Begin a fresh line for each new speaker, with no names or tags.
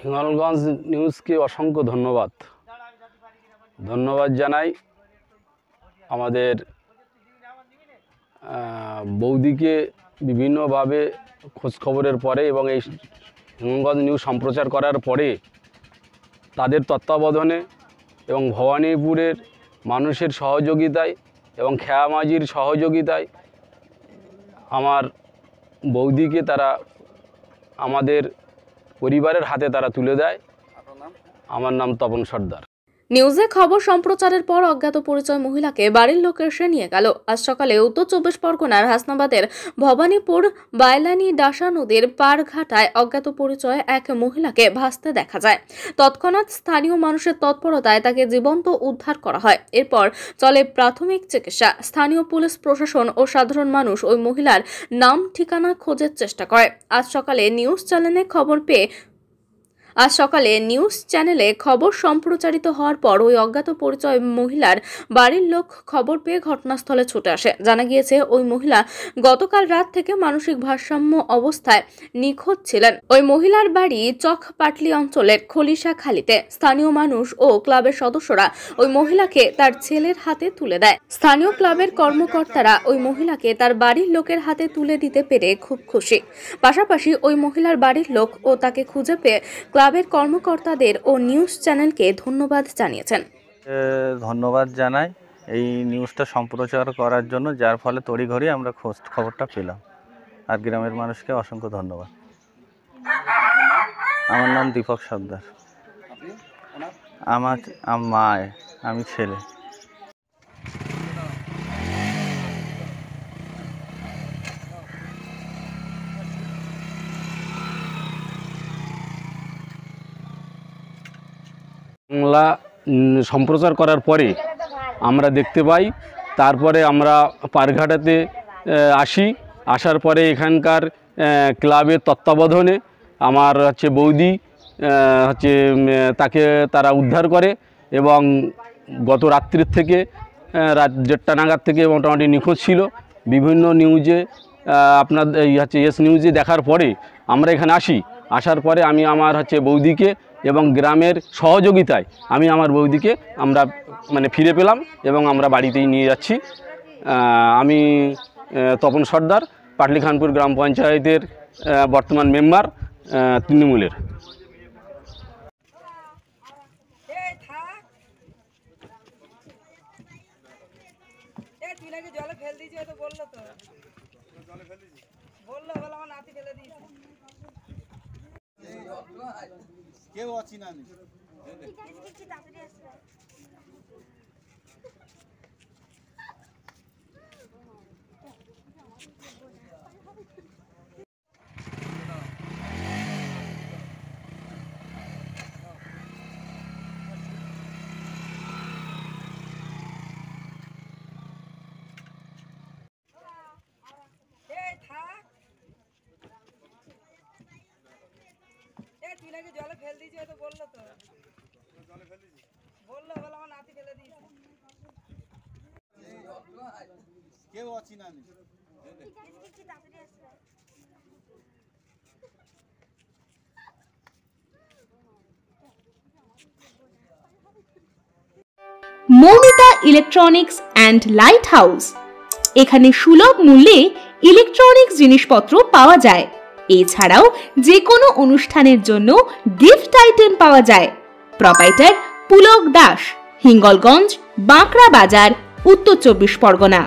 হিঙ্গলগঞ্জ নিউজকে অসংখ্য ধন্যবাদ জানাই। আমাদের বৌদিকে বিভিন্নভাবে খোঁজখবরের পরে এবং এই হিঙ্গলগঞ্জ নিউজ সম্প্রচার করার পরে তাদের তত্ত্বাবধানে এবং ভবানীপুরের মানুষের সহযোগিতায় এবং খেয়া মাঝির সহযোগিতায় আমার বৌদিকে তারা আমাদের পরিবারের হাতে তারা তুলে দেয়। আমার নাম তপন সর্দার।
নিউজে খবর সম্প্রচারের পর অজ্ঞাত পরিচয় মহিলাকে বাড়ির লোক এসে নিয়ে গেল। আজ সকালে উত্তর 24 পরগনার হাসনাবাদের ভবানীপুর বাইলানি ডাসা নদীর পারঘাটায় অজ্ঞাত পরিচয় এক মহিলাকে ভাসতে দেখা যায়। তৎক্ষণাৎ স্থানীয় মানুষের তৎপরতায় তাকে জীবন্ত উদ্ধার করা হয়। এরপর চলে প্রাথমিক চিকিৎসা। স্থানীয় পুলিশ প্রশাসন ও সাধারণ মানুষ ওই মহিলার নাম ঠিকানা খোঁজার চেষ্টা করে। আজ সকালে নিউজ চ্যানেলে খবর সম্প্রচারিত হওয়ার পর ওই অজ্ঞাত পরিচয় মহিলার বাড়ির লোক খবর পেয়ে ঘটনাস্থলে ছুটে আসে। জানা গিয়েছে ওই মহিলা গতকাল রাত থেকে মানসিক ভারসাম্য অবস্থায় নিখোঁজ ছিলেন। ওই মহিলার বাড়ি চকপাটলি অঞ্চলের খলিশাখালীতে। স্থানীয় মানুষ ও ক্লাবের সদস্যরা ওই মহিলাকে তার ছেলের হাতে তুলে দেয়। স্থানীয় ক্লাবের কর্মকর্তারা ওই মহিলাকে তার বাড়ির লোকের হাতে তুলে দিতে পেরে খুব খুশি। পাশাপাশি ওই মহিলার বাড়ির লোক ও তাকে খুঁজে পেয়ে ক্লাবের কর্মকর্তাদের ও নিউজ চ্যানেলকে ধন্যবাদ জানিয়েছেন।
ধন্যবাদ জানাই এই নিউজটা সম্প্রচার করার জন্য, যার ফলে তড়িঘড়ি আমরা খবরটা পেলাম। আর গ্রামের মানুষকে অসংখ্য ধন্যবাদ। আমার নাম দীপক সর্দার। আমার মা, আমি ছেলে।
বাংলা সম্প্রচার করার পরে আমরা দেখতে পাই। তারপরে আমরা পারঘাটাতে আসার পরে এখানকার ক্লাবের তত্ত্বাবধানে আমার বৌদি তারা উদ্ধার করে এবং গত রাত্রির থেকে রাত 1:30 নাগাদ থেকে মোটামুটি নিখোঁজ ছিল। বিভিন্ন নিউজে এস নিউজে দেখার পরে আমরা এখানে আসার পরে আমি আমার বৌদিকে এবং গ্রামের সহযোগিতায় আমি আমার বৌদিকে আমরা ফিরে পেলাম এবং আমরা বাড়িতেই নিয়ে যাচ্ছি। আমি তপন সর্দার, পাটলিখানপুর গ্রাম পঞ্চায়েতের বর্তমান মেম্বার তৃণমূলের।
কেউ অচিনা নেই। তুই নাকি জলে ফেল দিয়েছি, তো বললো তো জলে ফেল দিয়েছি, বললো বলে আমার নাতি ফেলে দিয়েছে। কেউ অচিনা নেই।
Moumita electronics and light house. এখানে সুলভ মূল্যে ইলেকট্রনিক্স জিনিসপত্র পাওয়া যায়। এছাড়াও যে কোনো অনুষ্ঠানের জন্য গিফট আইটেম পাওয়া যায়। প্রোপাইটার পুলক দাস, হিঙ্গলগঞ্জ, বাঁকড়া বাজার, উত্তর 24 পরগনা।